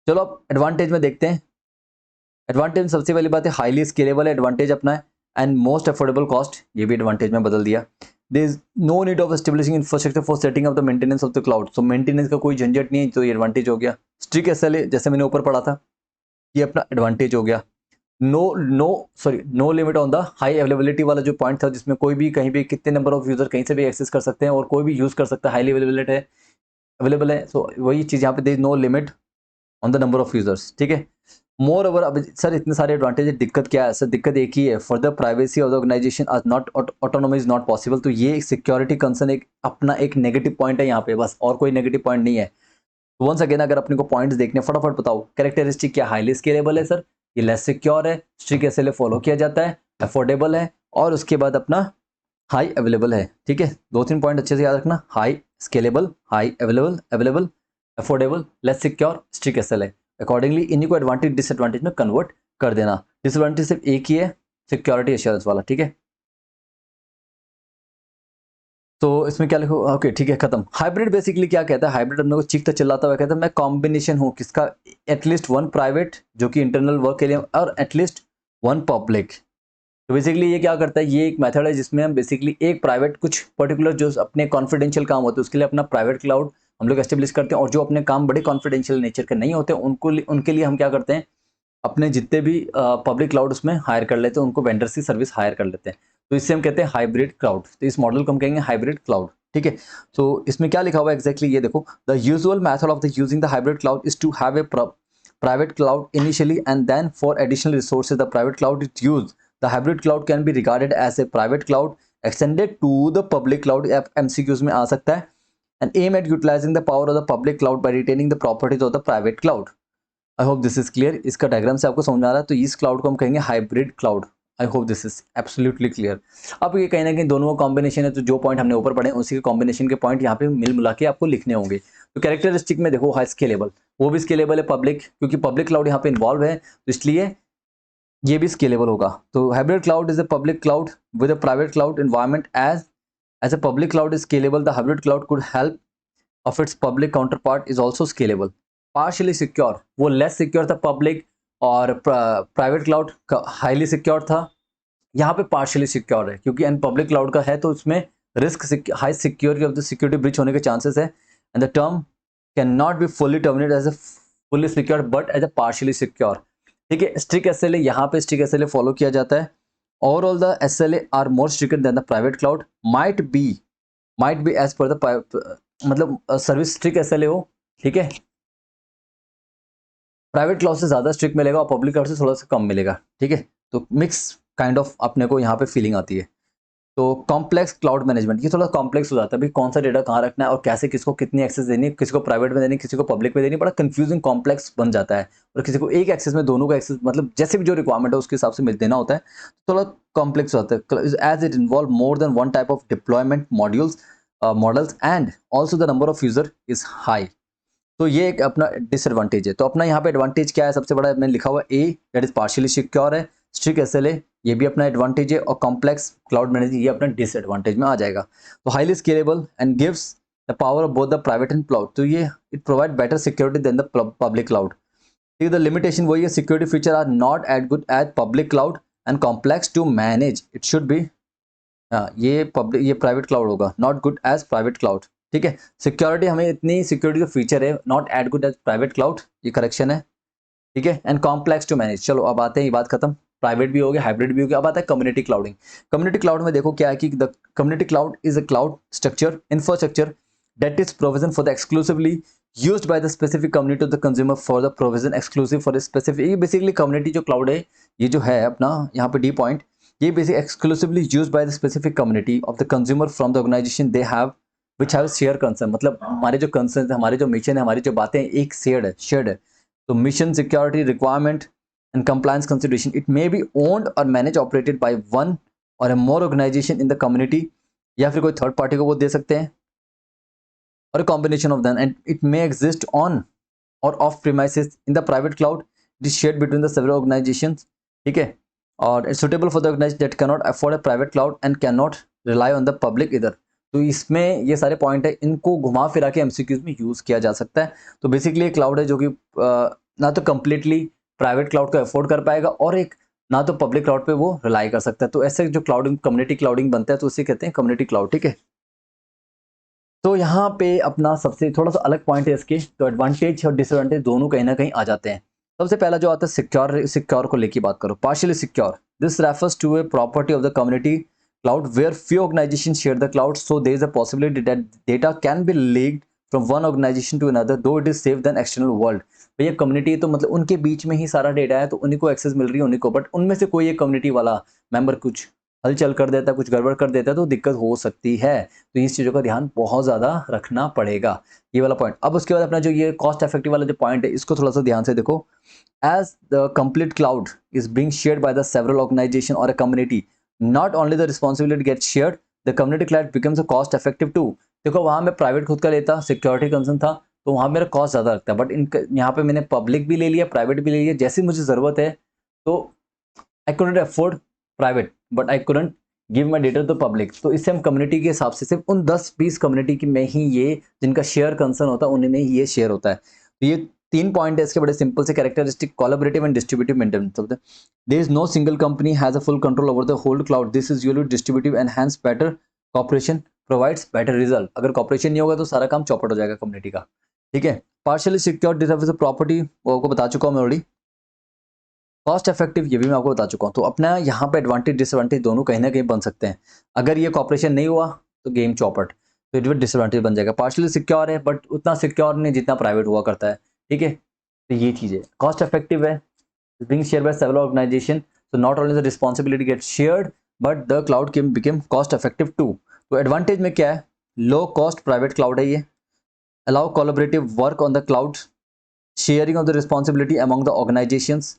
चलो अब एडवांटेज में देखते हैं. एडवांटेज सबसे पहली बात है हाईली स्केलेबल है, एडवांटेज अपना है. एंड मोस्ट अफोर्डेबल कॉस्ट, ये भी एडवांटेज में बदल दिया. There is no need of establishing infrastructure for setting up the maintenance of the cloud. So maintenance का कोई झंझट नहीं है, तो ये एडवांटेज हो गया. स्ट्रिक्ट एसएलए जैसे मैंने ऊपर पढ़ा था, ये अपना एडवांटेज हो गया. No limit on the high availability वाला जो पॉइंट था, जिसमें कोई भी कहीं भी कितने नंबर ऑफ यूजर कहीं से भी एक्सेस कर सकते हैं और कोई भी यूज कर सकता है, हाईली अवेलेबल है. सो वही चीज यहाँ पे there is no limit on the number of users. ठीक है. मोर ओवर, अब सर इतने सारे एडवांटेज है, दिक्कत क्या है सर? दिक्कत एक ही है, for the privacy of the organisation are not autonomy is not possible. तो ये सिक्योरिटी कंसर्न एक अपना एक नेगेटिव पॉइंट है यहाँ पे, बस और कोई नेगेटिव पॉइंट नहीं है. वंस अगेन अगर अपने को पॉइंट्स देखने, फटाफट बताओ. कैरेक्टरिस्टिक क्या, हाईली स्केलेबल है सर, ये लेस सिक्योर है, स्ट्रिक्ट एसएलए फॉलो किया जाता है, अफोर्डेबल है, और उसके बाद अपना हाई अवेलेबल है. ठीक है. दो तीन पॉइंट अच्छे से याद रखना, high scalable, high available, affordable, less secure, strict SLA. Accordingly इन्हीं को एडवांटेज डिसएडवांटेज में कन्वर्ट कर देना. डिसएडवांटेज सिर्फ एक ही है, सिक्योरिटी एश्योरेंस वाला. ठीक है. तो इसमें क्या लिखो, ओके ठीक है, खत्म. हाइब्रिड बेसिकली क्या कहता है, हाइब्रिड अपने को चीखता चिल्लाता हुआ कहता है मैं कॉम्बिनेशन हूँ किसका, एटलीस्ट वन प्राइवेट जो कि इंटरनल वर्क के लिए, और एटलीस्ट वन पब्लिक. तो बेसिकली ये क्या करता है, ये एक मेथड है जिसमें हम बेसिकली एक प्राइवेट कुछ पर्टिकुलर जो अपने कॉन्फिडेंशियल काम होते हैं उसके लिए अपना प्राइवेट क्लाउड हम लोग एस्टेब्लिश करते हैं, और जो अपने काम बड़े कॉन्फिडेंशियल नेचर के नहीं होते उनके लिए हम क्या करते हैं, अपने जितने भी पब्लिक क्लाउड उसमें हायर कर लेते हैं, उनको वेंडर्स की सर्विस हायर कर लेते हैं. तो इससे हम कहते हैं हाइब्रिड क्लाउड. तो इस मॉडल को हम कहेंगे हाइब्रिड क्लाउड. ठीक है. तो इसमें क्या लिखा हुआ है एग्जैक्टली, ये देखो. The usual method of the using the hybrid cloud is to have a private cloud initially and then for additional resources the private cloud is used. The hybrid cloud can be regarded as a private cloud extended to the public cloud. MCQs में आ सकता है. And aim at utilizing the power of the public cloud by retaining the properties of the private cloud. I hope this is clear. इसका डायग्राम से आपको समझ आ रहा है. तो इस क्लाउड को हम कहेंगे hybrid cloud. I hope this is absolutely clear. अब ये कहीं ना कहीं दोनों का कॉम्बिनेशन है, तो जो पॉइंट हमने ऊपर पढ़े उसी के कॉम्बिनेशन के पॉइंट यहाँ पे मिल मिला के आपको लिखने होंगे. तो कैरेक्टरिस्टिक में देखो, हाई स्केलेबल, वो भी स्केलेबल है पब्लिक, क्योंकि पब्लिक क्लाउड यहाँ पे इन्वॉल्व है, तो इसलिए ये भी स्केलेबल होगा. तो hybrid cloud is a public cloud with a private cloud environment. As a public cloud is scalable, the hybrid cloud could help of its public counterpart is also scalable. Partially secure, वो लेस सिक्योर था पब्लिक, और प्राइवेट क्लाउड हाईली सिक्योर था. यहाँ पे पार्शियली सिक्योर है क्योंकि एन पब्लिक क्लाउड का है, तो उसमें risk high security of the security breach होने के चांसेस है. And the term can not be fully terminate as a fully secure but as a partially secure. ठीक है. स्ट्रिक्ट एसएलए, यहाँ पे स्ट्रिक्ट एसएलए फॉलो किया जाता है. Overall the SLA are more strict than the private cloud. Might be as per the मतलब सर्विस स्ट्रिक्ट एसएलए हो. ठीक है. प्राइवेट क्लाउड से ज़्यादा स्ट्रिक्ट मिलेगा और पब्लिक क्लाउड से थोड़ा सा कम मिलेगा, ठीक है। तो मिक्स काइंड ऑफ अपने को यहाँ पे फीलिंग आती है। तो कॉम्प्लेक्स क्लाउड मैनेजमेंट ये थोड़ा कॉम्प्लेक्स हो जाता है, भाई कौन सा डेटा कहाँ रखना है और कैसे किसको कितनी एक्सेस देनी है, किसी को प्राइवेट में देनी, किसी को पब्लिक में देनी, बड़ा कंफ्यूजिंग कॉम्प्लेक्स बन जाता है। और किसी को एक एक्सेस में दोनों का एक्सेस मतलब जैसे भी जो रिक्वायरमेंट है उसके हिसाब से मिल देना होता है, थोड़ा कॉम्प्लेक्स होता है as it involve more than one type of deployment modules models and also the number of user is high. तो ये एक अपना डिसएडवांटेज है। तो अपना यहाँ पे एडवांटेज क्या है, सबसे बड़ा मैंने लिखा हुआ ए दैट इज पार्शियली सिक्योर है, स्ट्रिक्ट एसएलए ये भी अपना एडवांटेज है, और कॉम्प्लेक्स क्लाउड मैनेजर ये अपना डिसएडवांटेज में आ जाएगा। तो highly scalable and gives the power of both the private and cloud, तो ये it provide better security than the public cloud. ठीक है, द लिमिटेशन वही है, security feature are not at good at public cloud and complex to manage, it should be ये प्राइवेट क्लाउड होगा, not good as private cloud. ठीक है, सिक्योरिटी हमें इतनी सिक्योरिटी जो फीचर है not at good as private cloud, ये करेक्शन है। ठीक है, एंड कॉम्प्लेक्स टू मैनेज। चलो अब आते हैं, ये बात खत्म, प्राइवेट भी हो गया, हाइब्रिड भी हो गया। अब आता है कम्युनिटी क्लाउडिंग। कम्युनिटी क्लाउड में देखो क्या है कि the community cloud is a cloud structure infrastructure that is provision for the exclusively used by the specific community of the consumer for the provision exclusive for a specific, ये बेसिकली कम्युनिटी जो क्लाउड है ये जो है अपना यहाँ पे डी पॉइंट, ये basic exclusively used by the specific community of the consumer from the organisation they have which have share concern, मतलब हमारे जो कंसर्न है, हमारे जो मिशन है, हमारी जो बातें एक शेयर्ड है। तो mission security requirement and compliance consideration, it may be owned और मैनेज ऑपरेटेड बाय वन और ए मोर ऑर्गेनाइजेशन इन द कम्युनिटी, या फिर कोई थर्ड पार्टी को वो दे सकते हैं, or a combination of them, and it may exist on or off premises in the private cloud. It is shared between the several organizations, ठीक है, और suitable for the organization that cannot afford a private cloud and cannot rely on the public either. तो इसमें ये सारे पॉइंट है, इनको घुमा फिरा के एमसीक्यूज में यूज किया जा सकता है। तो बेसिकली एक क्लाउड है जो कि ना तो कंप्लीटली प्राइवेट क्लाउड को अफोर्ड कर पाएगा और एक ना तो पब्लिक क्लाउड पे वो रिलाई कर सकता है। तो ऐसे जो क्लाउडिंग कम्युनिटी क्लाउडिंग बनता है तो उसे कहते हैं कम्युनिटी क्लाउड। ठीक है, तो यहाँ पे अपना सबसे थोड़ा सा अलग पॉइंट है इसके, तो एडवांटेज और डिसएडवांटेज दोनों कहीं ना कहीं आ जाते हैं। सबसे पहला जो आता है सिक्योर को लेके बात करो, partially secure, this refers to a property of the community cloud where few organisation share the cloud, so there is a possibility that data can be leaked from one organisation to another though it is safe then external world. भैया कम्युनिटी तो मतलब उनके बीच में ही सारा डेटा है, तो उन्हीं को एक्सेस मिल रही है उन्हीं को, बट उनमें से कोई एक कम्युनिटी वाला मेंबर कुछ हलचल कर देता है, कुछ गड़बड़ कर देता है, तो दिक्कत हो सकती है। तो इस चीज़ों का ध्यान बहुत ज़्यादा रखना पड़ेगा, ये वाला पॉइंट। अब उसके बाद अपना जो ये कॉस्ट इफेक्टिव वाला जो पॉइंट है इसको थोड़ा सा ध्यान से देखो। As the complete cloud is being shared by the several organisation और a community, not only the responsibility get shared, the community cloud becomes a cost effective too. देखो वहाँ मैं प्राइवेट खुद का लेता, सिक्योरिटी कंसर्न था, तो वहाँ मेरा कॉस्ट ज़्यादा लगता है, बट यहाँ पे मैंने पब्लिक भी ले लिया, प्राइवेट भी ले लिया, जैसी मुझे ज़रूरत है। तो I couldn't afford private but I couldn't give my data to public, तो इससे हम कम्युनिटी के हिसाब से सिर्फ उन 10-20 कम्युनिटी की में ही ये जिनका शेयर कंसर्न होता है उन्हीं में ही ये शेयर होता है। तो ये 3 पॉइंट है इसके, बड़े सिंपल से characteristic, collaborative and distributive maintenance. There is no single company has a full control over the whole cloud, this is usually distributive and hence better cooperation provides better result. अगर कॉपरेशन नहीं होगा तो सारा काम चौपट हो जाएगा कम्युनिटी का। ठीक है, पार्शियली सिक्योर डिफरेंस प्रॉपर्टी वो आपको बता चुका हूँ मैं ऑलरेडी। कॉस्ट इफेक्टिव ये भी मैं आपको बता चुका हूँ। तो अपना यहाँ पे एडवांटेज डिसएडवांटेज दोनों कहीं ना कहीं बन सकते हैं। अगर ये कॉपरेशन नहीं हुआ तो गेम चौपट, तो ये डिसएडवांटेज बन जाएगा। पार्शियली सिक्योर है बट उतना सिक्योर नहीं जितना प्राइवेट हुआ करता है। ठीक है, तो ये चीज़ है। कॉस्ट इफेक्टिव है, being shared by several organization, so not only the responsibility gets shared but the cloud can become cost effective too। तो एडवांटेज में क्या है, लो कॉस्ट प्राइवेट क्लाउड है ये, allow collaborative work on the cloud, sharing of the responsibility among the organizations,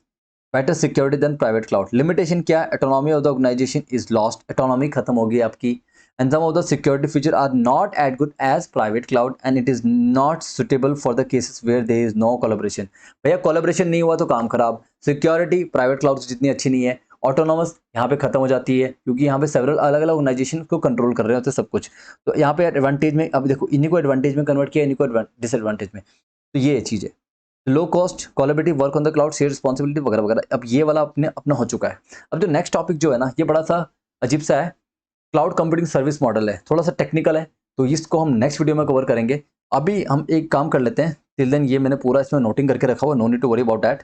better security than private cloud। limitation क्या है, autonomy of the organization is lost, autonomy खत्म होगी आपकी, and some of the security features are not as good as private cloud and it is not suitable for the cases where there is no collaboration। भैया कोलेब्रेशन नहीं हुआ तो काम खराब। सिक्योरिटी प्राइवेट क्लाउड से जितनी अच्छी नहीं है, ऑटोनोमस यहाँ पे खत्म हो जाती है क्योंकि यहाँ पे सेवरल अलग अलग ऑर्गेनाइजेशन को कंट्रोल कर रहे होते हैं सब कुछ। तो यहाँ पे एडवांटेज में, अब देखो इन्हीं को एडवांटेज में कन्वर्ट किया, इन्हीं को डिसएडवांटेज में, तो ये चीज़ है। Low cost collaborative work on the cloud, share responsibility वगैरह वगैरह। अब ये वाला अपना हो चुका है। अब जो नेक्स्ट टॉपिक जो है ना, ये बड़ा सा अजीब सा है, क्लाउड कंप्यूटिंग सर्विस मॉडल है, थोड़ा सा टेक्निकल है, तो इसको हम नेक्स्ट वीडियो में कवर करेंगे। अभी हम एक काम कर लेते हैं, टिल देन ये मैंने पूरा इसमें नोटिंग करके रखा हुआ, no need to worry about that.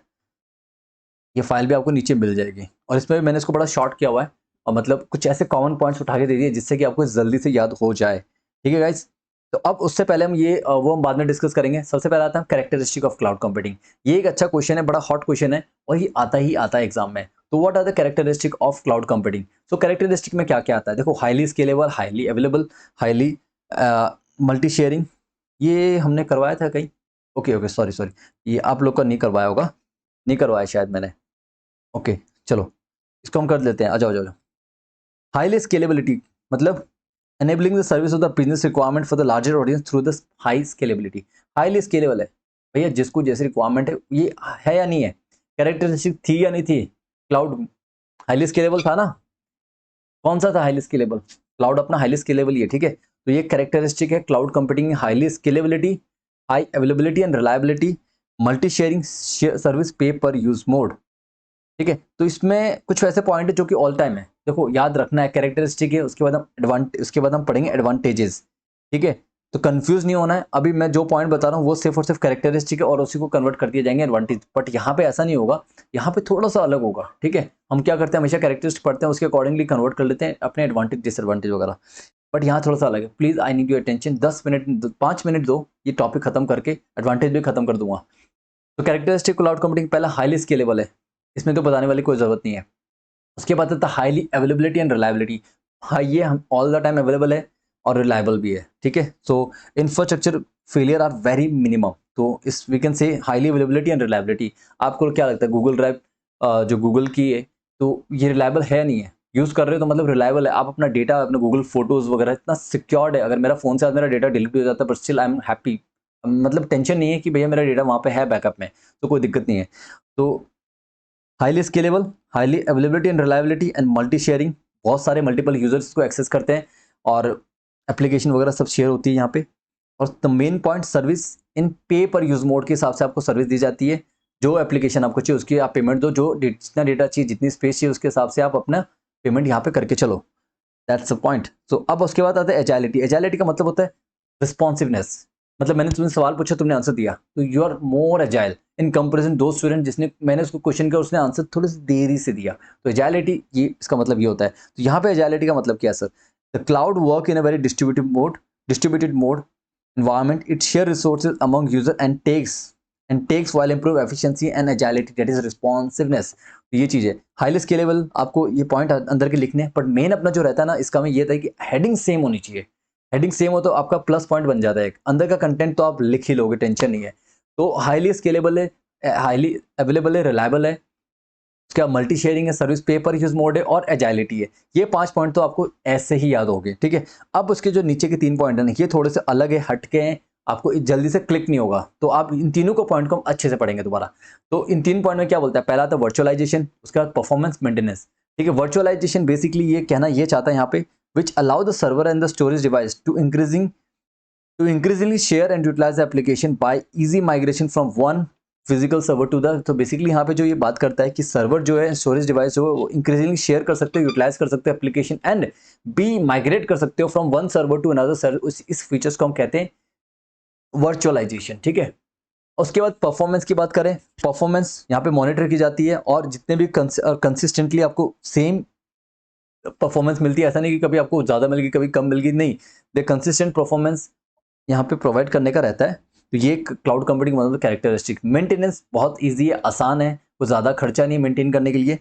ये फाइल भी आपको नीचे मिल जाएगी और इसमें मैंने इसको बड़ा शॉर्ट किया हुआ है और मतलब कुछ ऐसे कॉमन पॉइंट्स उठा के दे दिए जिससे कि आपको जल्दी से याद हो जाए। ठीक है गाइज, तो अब उससे पहले हम ये वो हम बाद में डिस्कस करेंगे। सबसे पहले आता है कैरेक्टरिस्टिक ऑफ क्लाउड कंप्यूटिंग। ये एक अच्छा क्वेश्चन है, बड़ा हॉट क्वेश्चन है और ये आता ही आता है एग्जाम में। तो what are the characteristic of cloud computing? So characteristic में क्या क्या आता है? देखो, highly scalable, highly available, highly multi sharing. ये हमने करवाया था कहीं? ओके ओके, सॉरी सॉरी, ये आप लोग का नहीं करवाया होगा, नहीं करवाया शायद मैंने। ओके, चलो इसको हम कर लेते हैं। आ जाओ आ जाओ। हाईली स्केलेबिलिटी मतलब enabling the service of the business requirement for the larger audience through the high scalability। Highly scalable है भैया, जिसको जैसी रिक्वायरमेंट है, ये है या नहीं है? कैरेक्टरिस्टिक थी या नहीं थी? क्लाउड हाईली स्केलेबल था ना? कौन सा था हाईली स्केलेबल? क्लाउड अपना हाईली स्केलेबल ही है, ठीक है। तो ये कैरेक्टरिस्टिक है cloud computing, highly scalability, high availability and reliability, multi sharing service पे पर यूज मोड, ठीक है। तो इसमें कुछ वैसे पॉइंट है जो कि ऑल टाइम है। देखो, याद रखना है, कैरेक्टरिस्टिक है, उसके बाद हम पढ़ेंगे एडवांटेजेस, ठीक है। तो कंफ्यूज नहीं होना है। अभी मैं जो पॉइंट बता रहा हूँ वो सिर्फ और सिर्फ कैरेक्टरिस्टिक है और उसी को कन्वर्ट कर दिए जाएंगे एडवांटेज। बट यहाँ पे ऐसा नहीं होगा, यहाँ पे थोड़ा सा अलग होगा, ठीक है। हम क्या करते हैं, हमेशा कैरेक्टरिस्टिक पढ़ते हैं, उसके अकॉर्डिंगली कन्वर्ट कर लेते हैं अपने एडवांटेज डिसएडवांटेज वगैरह। बट यहाँ थोड़ा सा अलग है। Please I need your attention. 10 minute 5 minute दो, ये टॉपिक खत्म करके एडवांटेज भी खत्म कर दूंगा। तो कैरेक्टरिस्टिक क्लाउड कंप्यूटिंग पहला हाईली स्केलेबल है, इसमें तो बताने वाली कोई जरूरत नहीं है। उसके बाद आता है हाईली अवेलेबिलिटी एंड रिलायबिलिटी। हाँ, ये हम ऑल द टाइम अवेलेबल है और रिलायबल भी है, ठीक है। So infrastructure failure are very minimum. तो इस we can say highly availability and reliability. आपको क्या लगता है, गूगल ड्राइव जो गूगल की है, तो ये रिलायबल है नहीं है? यूज कर रहे हो तो मतलब रिलायबल है। आप अपना डेटा, अपने गूगल फोटोज वगैरह इतना सिक्योर्ड है। अगर मेरा फोन से आज मेरा डेटा डिलीट हो जाता है, but still I am happy, मतलब टेंशन नहीं है कि भैया मेरा डेटा वहां पे है बैकअप में, तो कोई दिक्कत नहीं है। तो highly scalable, highly availability and reliability and multi sharing. बहुत सारे मल्टीपल यूजर्स को एक्सेस करते हैं और एप्लीकेशन वगैरह सब शेयर होती है यहाँ पे। और the main point, service in पे पर यूज मोड के हिसाब से आपको सर्विस दी जाती है। जो एप्लीकेशन आपको चाहिए उसकी आप पेमेंट दो, जो जितना डेटा चाहिए, जितनी स्पेस चाहिए, उसके हिसाब से आप अपना पेमेंट यहाँ पे करके चलो। That's the point. सो अब उसके बाद आता है एजाइलिटी। एजाइलिटी का मतलब होता है रिस्पॉन्सिवनेस। मतलब मैंने तुमसे सवाल पूछा, तुमने आंसर दिया, तो you are more agile in comparison दो स्टूडेंट जिसने, मैंने उसको क्वेश्चन किया, उसने आंसर थोड़ी सी देरी से दिया। तो एजाइलिटी, ये इसका मतलब ये होता है। तो यहाँ पे एजाइलिटी का मतलब क्या है sir? The cloud work in a very distributed mode environment, it share resources among user and takes while improve efficiency and agility, that is responsiveness। तो ये चीज है हाईली स्केलेबल। आपको ये पॉइंट अंदर के लिखने हैं, बट मेन अपना जो रहता है ना, इसका में ये था कि हेडिंग सेम होनी चाहिए। हेडिंग सेम हो तो आपका प्लस पॉइंट बन जाता है। एक अंदर का कंटेंट तो आप लिख ही लोगे, टेंशन नहीं है। तो हाईली स्केलेबल है, हाईली अवेलेबल है, रिलायबल है, उसका मल्टी शेयरिंग है, सर्विस पे पर यूज मोड है और एजाइलिटी है। ये 5 पॉइंट तो आपको ऐसे ही याद होंगे, ठीक है। अब उसके जो नीचे के 3 पॉइंट है, ये थोड़े से अलग है, हटके हैं, आपको जल्दी से क्लिक नहीं होगा। तो आप इन तीनों को पॉइंट को हम अच्छे से पढ़ेंगे दोबारा। तो इन 3 पॉइंट में क्या बोलता है? पहला था वर्चुअलाइजेशन, उसके बाद परफॉर्मेंस मेंटेनेंस, ठीक है। वर्चुअलाइजेशन बेसिकली ये कहना ये चाहता है यहाँ पे, which allow the server and the storage device to increasingly share and utilize the application by easy migration from one physical server to the. तो बेसिकली यहाँ पे जो ये बात करता है कि सर्वर जो है, स्टोरेज डिवाइस जो है, वो इंक्रीजिंगली शेयर कर सकते हो, यूटिलाइज कर सकते हो एप्लीकेशन एंड बी माइग्रेट कर सकते हो from one server to another server. इस फीचर्स को हम कहते हैं वर्चुअलाइजेशन, ठीक है। उसके बाद परफॉर्मेंस की बात करें, परफॉर्मेंस यहाँ पे मॉनिटर की जाती है और जितने भी कंसिस्टेंटली आपको सेम परफॉर्मेंस मिलती है। ऐसा नहीं कि कभी आपको ज़्यादा मिल गई, कभी कम मिल गई, नहीं। द कंसिस्टेंट परफॉर्मेंस यहाँ पे प्रोवाइड करने का रहता है। तो ये क्लाउड कंप्यूटिंग मतलब कैरेक्टरिस्टिक। मेंटेनेंस बहुत इजी है, आसान है, कोई ज़्यादा खर्चा नहीं मेंटेन करने के लिए।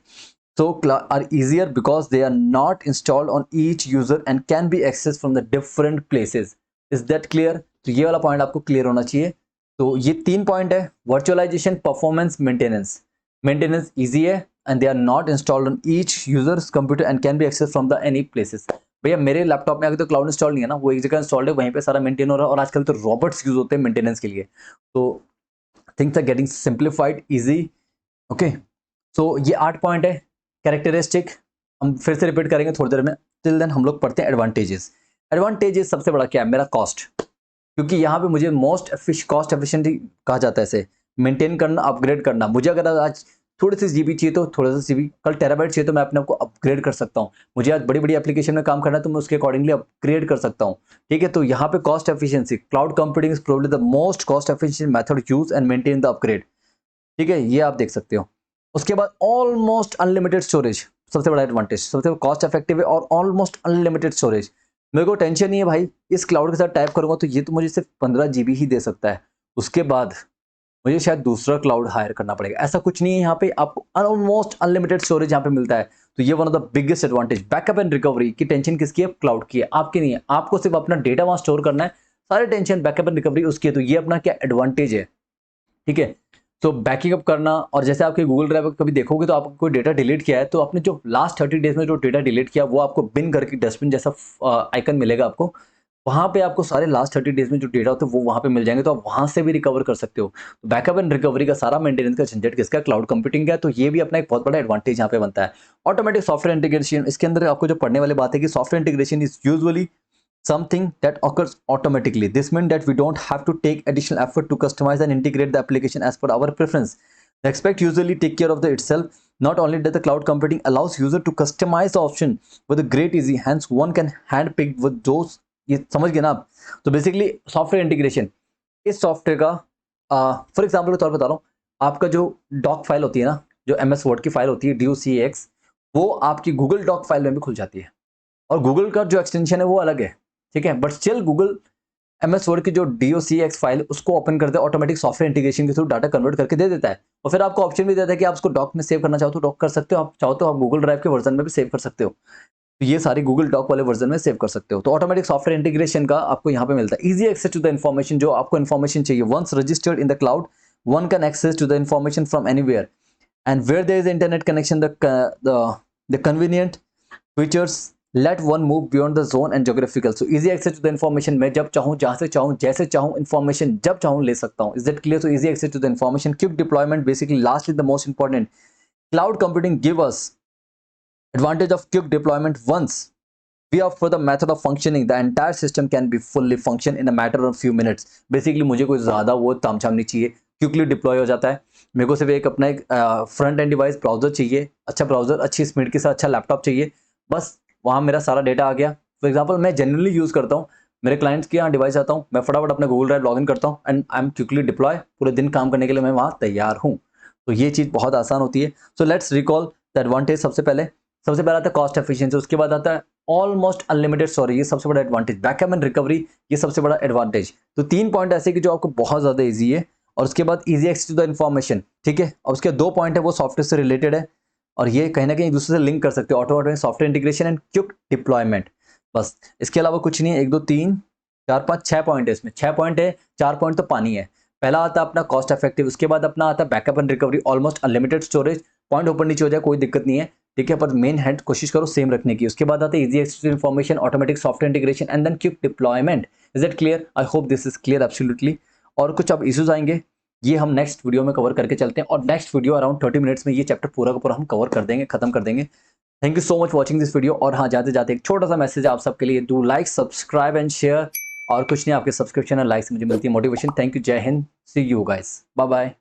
So are easier because they are not installed on each user and can be access from the different places. Is that clear? तो ये वाला पॉइंट आपको क्लियर होना चाहिए। तो ये 3 पॉइंट है, virtualisation, performance, maintenance. Maintenance easy है and they are not installed on each users computer and can be access from the any places. भैया मेरे लैपटॉप में अगर तो क्लाउड इंस्टॉल नहीं है ना, वो एक जगह इंस्टॉल्ड है, वहीं पे सारा मेंटेन हो रहा है। और आजकल तो रॉबोट्स यूज होते हैं मेंटेनेंस के लिए। तो things are getting simplified, easy, okay. So ये 8 पॉइंट है कैरेक्टरिस्टिक। हम फिर से रिपीट करेंगे थोड़ी देर में। टिल देन हम लोग पढ़ते हैं एडवांटेजेस। एडवांटेजेस सबसे बड़ा क्या है? मेरा कॉस्ट। क्योंकि यहाँ पे मुझे कॉस्ट एफिशिएंटली कहा जाता है इसे, मेंटेन करना, अपग्रेड करना। मुझे अगर आज थोड़ी सी जीबी चाहिए तो थोड़ा सा जीबी, कल टेराबाइट चाहिए तो मैं अपने आप को अपग्रेड कर सकता हूँ। मुझे आज बड़ी बड़ी एप्लीकेशन में काम करना है तो मैं उसके अकॉर्डिंगली अपग्रेड कर सकता हूँ, ठीक है। तो यहाँ पे cost efficiency, cloud computing is probably the most cost efficient method use and maintain the upgrade, ठीक है। ये आप देख सकते हो। उसके बाद ऑलमोस्ट अनलिमिटेड स्टोरेज, सबसे बड़ा एडवांटेज, सबसे कॉस्ट इफेक्टिव है और ऑलमोस्ट अनलिमिटेड स्टोरेज। मेरे को टेंशन नहीं है भाई, इस क्लाउड के साथ टाइप करूंगा तो ये तो मुझे सिर्फ 15 GB ही दे सकता है, उसके बाद मुझे शायद दूसरा क्लाउड हायर करना पड़ेगा। ऐसा कुछ नहीं है, यहाँ पे आपको ऑलमोस्ट अनलिमिटेड स्टोरेज यहाँ पे मिलता है। तो ये one of the biggest advantage. Backup and recovery की टेंशन किसकी है? क्लाउड की है, आपकी नहीं है। आपको सिर्फ अपना डेटा वहां स्टोर करना है, सारे टेंशन बैकअप एंड रिकवरी उसकी है। तो ये अपना क्या एडवांटेज है, ठीक है। तो बैकअप करना, और जैसे आपके गूगल ड्राइव कभी देखोगे तो आपको कोई डेटा डिलीट किया है तो आपने जो लास्ट 30 डेज में जो डेटा डिलीट किया वो आपको बिन करके डस्टबिन जैसा आइकन मिलेगा आपको, वहां पे आपको सारे लास्ट 30 डेज में जो डेटा होते हैं वो वहां पे मिल जाएंगे, तो आप वहां से भी रिकवर कर सकते हो। बैकअप एंड रिकवरी का सारा मेंटेनेंस का झंझट किसका? क्लाउड कंप्यूटिंग का। तो ये भी अपना एक बहुत बड़ा एडवांटेज यहाँ पे बनता है। ऑटोमेटिक सॉफ्टवेयर इंटीग्रेशन, इसके अंदर आपको जो पढ़ने वाली बात है कि software integration is usually something that occurs automatically. This means that we don't have to take additional effort to customize and integrate the application as per our preference. The aspect usually take care of the itself. Not only does the cloud computing allows user to customize the option with a great easy, hence one can handpick with those, ये समझ गए ना आप। तो बेसिकली सॉफ्टवेयर इंटीग्रेशन, इस सॉफ्टवेयर का फॉर एग्जाम्पल के तौर पर बता रहा हूँ, आपका जो डॉक फाइल होती है ना, जो MS वर्ड की फाइल होती है DOCX, वो आपकी गूगल डॉक फाइल में भी खुल जाती है। और गूगल का जो एक्सटेंशन है वो अलग है, ठीक है, but still Google MS word की जो DOCX फाइल उसको ओपन करते हैं ऑटोमेटिक सॉफ्टवेयर इंटीग्रेशन के थ्रू, डाटा कन्वर्ट करके दे देता है। और फिर आपको ऑप्शन भी देता है कि आप उसको डॉक में सेव करना चाहो तो डॉक कर सकते हो, आप चाहो तो आप गूगल ड्राइव के वर्जन में भी सेव कर सकते हो। तो ये सारी गूगल डॉक वाले वर्जन में सेव कर सकते हो। तो ऑटोमेटिक सॉफ्टवेयर इंटीग्रेशन का आपको यहाँ पे मिलता है। Easy access to the information, जो आपको इन्फॉर्मेशन चाहिए, once registered in the cloud one can access to the information from anywhere and where there is internet connection, the convenient features let one move beyond the zone and geographical. So easy access to the information, मैं जब चाहूँ, जहाँ से चाहूँ, जैसे चाहूँ, इन्फॉर्मेशन जब चाहूँ ले सकता हूँ। Is that clear? So easy access to the information, quick deployment, basically last is the most important. Cloud computing give us advantage of quick deployment. Once we offer the method of functioning, the entire system can be fully function in a matter of few minutes. Basically मुझे कोई ज़्यादा वो तामझाम नहीं चाहिए, क्विकली डिप्लॉय हो जाता है। मेरे को सिर्फ एक अपना एक फ्रंट एंड डिवाइस ब्राउजर चाहिए, अच्छा ब्राउजर, अच्छी स्पीड के साथ अच्छा लैपटॉप चाहिए, बस वहाँ मेरा सारा डेटा आ गया। फॉर एग्जाम्पल मैं जनरली यूज़ करता हूँ, मेरे क्लाइंट्स के यहाँ डिवाइस आता हूँ, मैं फटाफट अपना गूगल ड्राइव लॉगिन करता हूँ and I am quickly deploy, पूरे दिन काम करने के लिए मैं वहाँ तैयार हूँ। तो ये चीज़ बहुत आसान होती है। So let's recall the advantage. सबसे पहले आता है कॉस्ट एफिशिएंसी, उसके बाद आता है ऑलमोस्ट अनलिमिटेड स्टोरेज, ये सबसे बड़ा एडवांटेज। बैकअप एंड रिकवरी, ये सबसे बड़ा एडवांटेज। तो 3 पॉइंट ऐसे कि जो आपको बहुत ज़्यादा ईजी है, और उसके बाद easy access to the information, ठीक है। और उसके 2 पॉइंट है वो सॉफ्टवेयर से रिलेटेड है, और ये कहीं ना कहीं एक दूसरे से लिंक कर सकते हो, automatic software integration and quick deployment. बस इसके अलावा कुछ नहीं है। 1 2 3 4 5 6 पॉइंट है इसमें, 6 पॉइंट है, 4 पॉइंट तो पानी है। पहला आता है अपना कॉस्ट इफेक्टिव, उसके बाद अपना आता है backup and recovery, almost unlimited storage, point ऊपर नीचे हो जाए कोई दिक्कत नहीं है, ठीक है, पर मेन हेड कोशिश करो सेम रखने की। उसके बाद आते हैं easy access to information, automatic software integration and then quick deployment. Is it clear? I hope this is clear absolutely. और कुछ अब इश्यूज आएंगे, ये हम नेक्स्ट वीडियो में कवर करके चलते हैं, और नेक्स्ट वीडियो अराउंड 30 मिनट्स में ये चैप्टर पूरा का पूरा हम कवर कर देंगे, खत्म कर देंगे। Thank you so much watching this video. और हाँ, जाते जाते एक छोटा सा मैसेज आप सबके लिए, do like, subscribe and share. और कुछ नहीं, आपके सब्सक्रिप्शन और लाइक से मुझे मिलती है मोटिवेशन। थैंक यू, जय हिंद, सी यू गाइस, बाय बाय।